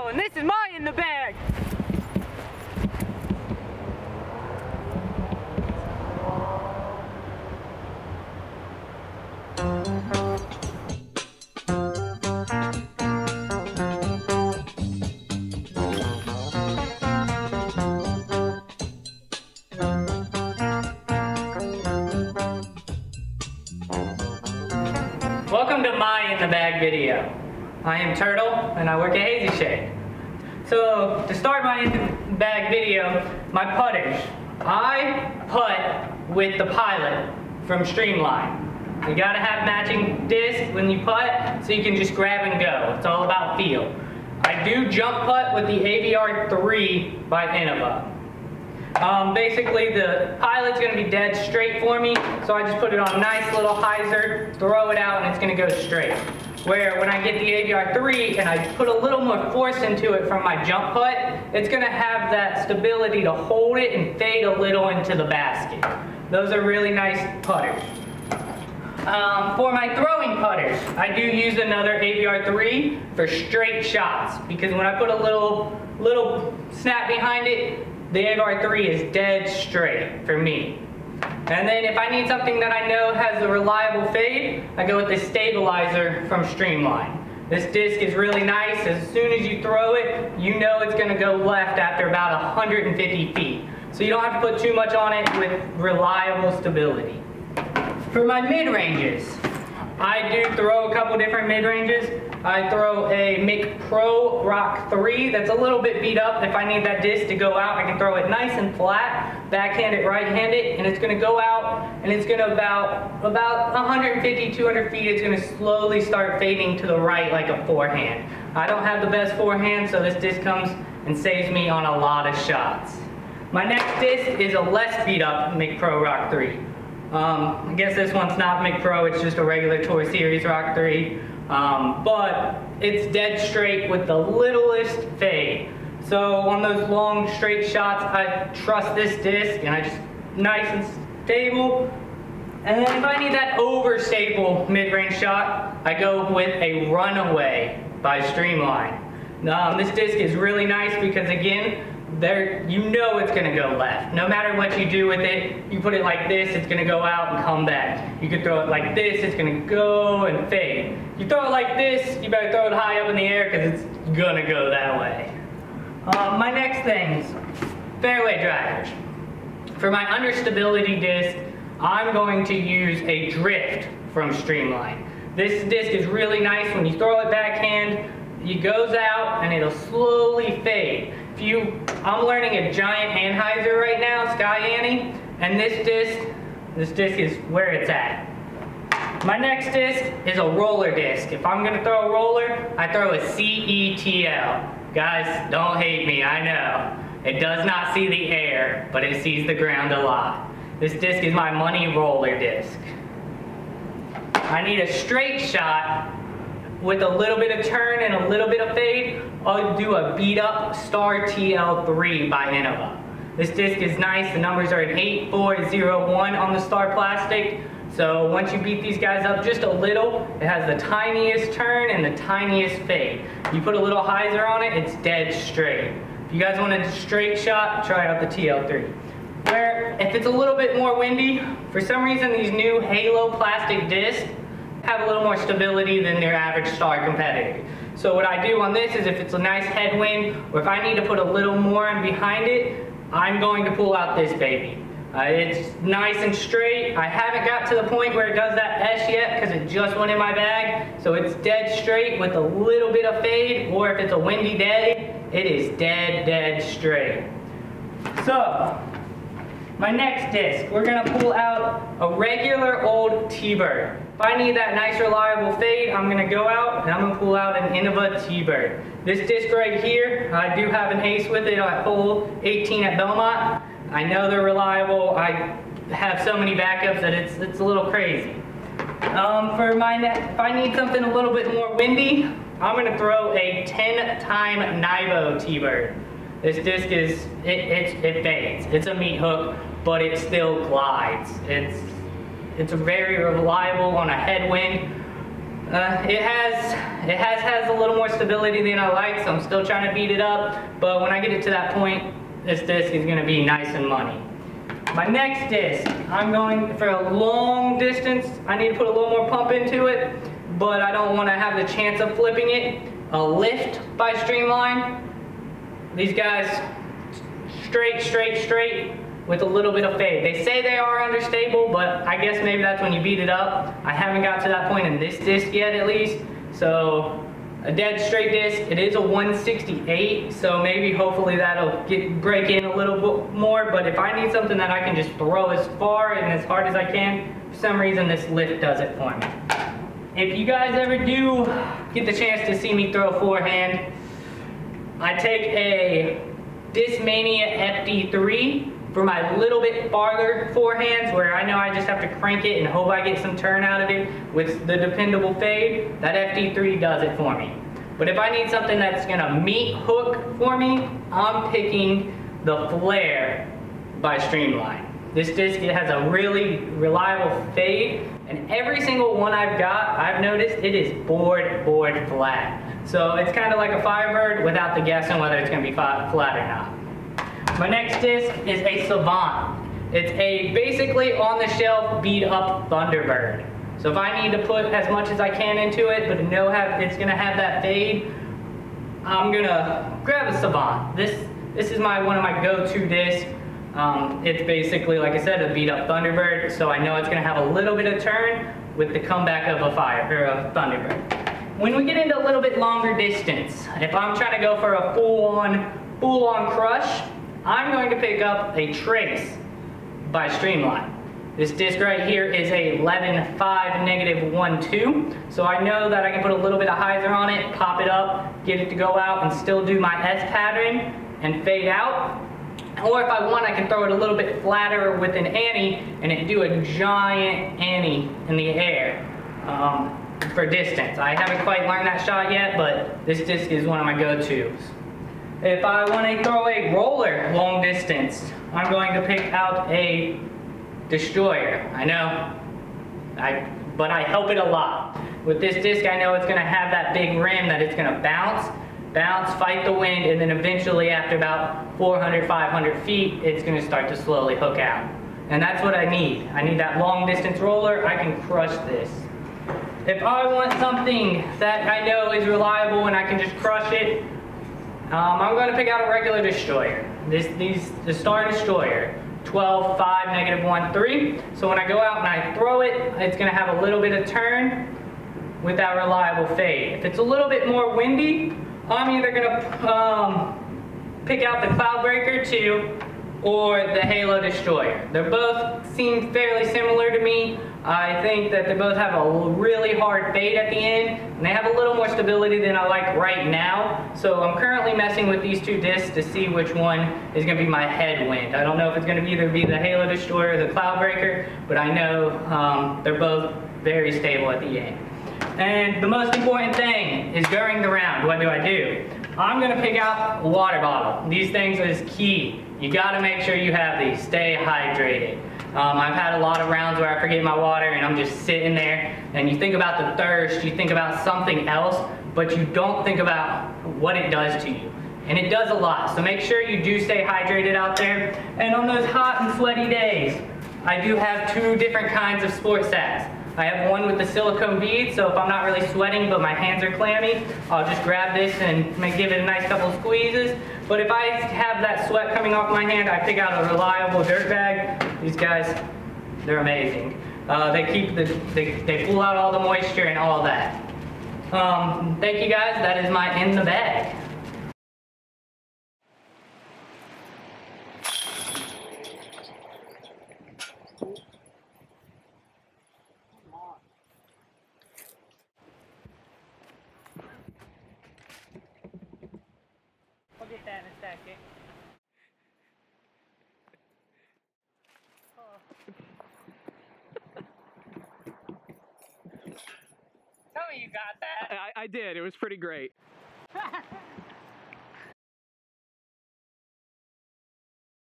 video, and this is my in the bag. Welcome to my in the bag video. I am Turtle and I work at Hazy. So to start my in the bag video, my putters. I putt with the Pilot from Streamline. You gotta have matching disc when you putt so you can just grab and go. It's all about feel. I do jump putt with the AVR 3 by Innova. Basically the Pilot's gonna be dead straight for me, so I just put it on a nice little hyzer, throw it out, and it's gonna go straight. Where when I get the AVR 3 and I put a little more force into it from my jump putt, it's gonna have that stability to hold it and fade a little into the basket. Those are really nice putters. For my throwing putters, I do use another AVR 3 for straight shots, because when I put a little snap behind it, the AVR 3 is dead straight for me. And then if I need something that I know has a reliable fade, I go with the stabilizer from Streamline. This disc is really nice. As soon as you throw it, you know it's gonna go left after about 150 feet. So you don't have to put too much on it with reliable stability. For my mid-ranges, I do throw a couple different mid-ranges. I throw a Make Pro Rock 3 that's a little bit beat up. If I need that disc to go out, I can throw it nice and flat, backhand it, right-hand it, and it's gonna go out, and it's gonna about 150, 200 feet, it's gonna slowly start fading to the right like a forehand. I don't have the best forehand, so this disc comes and saves me on a lot of shots. My next disc is a less beat up Make Pro Rock 3. I guess this one's not Make Pro, it's just a regular Tour Series Rock 3. But it's dead straight with the littlest fade. So on those long straight shots, I trust this disc and I just nice and stable. And then if I need that overstable mid-range shot, I go with a Runaway by Streamline. This disc is really nice because again, you know it's gonna go left. No matter what you do with it, you put it like this, it's gonna go out and come back. You could throw it like this, it's gonna go and fade. You throw it like this, you better throw it high up in the air because it's gonna go that way. My next things, fairway drivers. For my understability disc, I'm going to use a Drift from Streamline. This disc is really nice. When you throw it backhand, it goes out and it'll slowly fade. I'm learning a giant anhyzer right now, Sky Annie, and this disc is where it's at. My next disc is a roller disc. If I'm gonna throw a roller, I throw a CETL. Guys, don't hate me, I know. It does not see the air, but it sees the ground a lot. This disc is my money roller disc. I need a straight shot with a little bit of turn and a little bit of fade. I'll do a beat up Star TL3 by Innova. This disc is nice. The numbers are an 8401 on the Star plastic. So once you beat these guys up just a little, it has the tiniest turn and the tiniest fade. You put a little hyzer on it, it's dead straight. If you guys want a straight shot, try out the TL3. Where if it's a little bit more windy, for some reason these new Halo plastic discs have a little more stability than their average Star competitor. So what I do on this is if it's a nice headwind, or if I need to put a little more in behind it, I'm going to pull out this baby. It's nice and straight. I haven't got to the point where it does that S yet because it just went in my bag. So it's dead straight with a little bit of fade, or if it's a windy day, it is dead straight. So, my next disc, we're gonna pull out a regular old T-Bird. If I need that nice reliable fade, I'm gonna go out and I'm gonna pull out an Innova T-Bird. This disc right here, I do have an ace with it at hole 18 at Belmont. I know they're reliable. I have so many backups that it's a little crazy. If I need something a little bit more windy, I'm gonna throw a 10-time Nibo T-Bird. This disc it fades. It's a meat hook, but it still glides. It's very reliable on a headwind. It has a little more stability than I like, so I'm still trying to beat it up. But when I get it to that point, this disc is going to be nice and money. My next disc, I'm going for a long distance. I need to put a little more pump into it, but I don't want to have the chance of flipping it. A lift by Streamline. These guys, straight, with a little bit of fade. They say they are understable, but I guess maybe that's when you beat it up. I haven't got to that point in this disc yet, at least. So a dead straight disc. It is a 168, so maybe hopefully that'll break in a little bit more. But if I need something that I can just throw as far and as hard as I can, for some reason this lift does it for me. If you guys ever do get the chance to see me throw forehand, I take a Discmania FD3 for my little bit farther forehands where I know I just have to crank it and hope I get some turn out of it with the dependable fade. That FD3 does it for me. But if I need something that's gonna meet hook for me, I'm picking the Flare by Streamline. This disc, it has a really reliable fade, and every single one I've got, I've noticed it is board flat. So it's kind of like a Firebird without the guessing whether it's gonna be flat or not. My next disc is a Savant. It's a basically on the shelf beat up Thunderbird. So if I need to put as much as I can into it, but know it's gonna have that fade, I'm gonna grab a Savant. This is one of my go-to discs. It's basically, like I said, a beat up Thunderbird, so I know it's gonna have a little bit of turn with the comeback of a Thunderbird. When we get into a little bit longer distance, if I'm trying to go for a full-on crush, I'm going to pick up a Trace by Streamline. This disc right here is a 11.5 -1.2, so I know that I can put a little bit of hyzer on it, pop it up, get it to go out, and still do my S pattern and fade out. Or if I want, I can throw it a little bit flatter with an Annie and it do a giant Annie in the air for distance. I haven't quite learned that shot yet, but this disc is one of my go-tos. If I want to throw a roller long distance, I'm going to pick out a Destroyer. I know, but I help it a lot. With this disc, I know it's going to have that big rim that it's going to bounce, fight the wind, and then eventually after about 400, 500 feet, it's going to start to slowly hook out. And that's what I need. I need that long distance roller. I can crush this. If I want something that I know is reliable and I can just crush it, I'm going to pick out a regular Destroyer. The Star Destroyer, 12.5 -1.3. So when I go out and I throw it, it's going to have a little bit of turn with that reliable fade. If it's a little bit more windy, I'm either going to pick out the Cloudbreaker 2 or the Halo Destroyer. They both seem fairly similar to me. I think that they both have a really hard fade at the end, and they have a little more stability than I like right now. So I'm currently messing with these two discs to see which one is going to be my headwind. I don't know if it's going to either be the Halo Destroyer or the Cloudbreaker, but I know they're both very stable at the end. And the most important thing is during the round, what do? I'm going to pick out a water bottle. These things is key. You got to make sure you have these. Stay hydrated. I've had a lot of rounds where I forget my water and I'm just sitting there, and you think about the thirst, you think about something else, but you don't think about what it does to you. And it does a lot, so make sure you do stay hydrated out there. And on those hot and sweaty days, I do have two different kinds of sports sacks. I have one with the silicone beads, so if I'm not really sweating but my hands are clammy, I'll just grab this and give it a nice couple squeezes. But if I have that sweat coming off my hand, I pick out a reliable dirt bag. These guys, they're amazing. They pull out all the moisture and all that. Thank you guys, that is my in the bag. I'll get that in a second. Oh. Tell me you got that. I did. It was pretty great.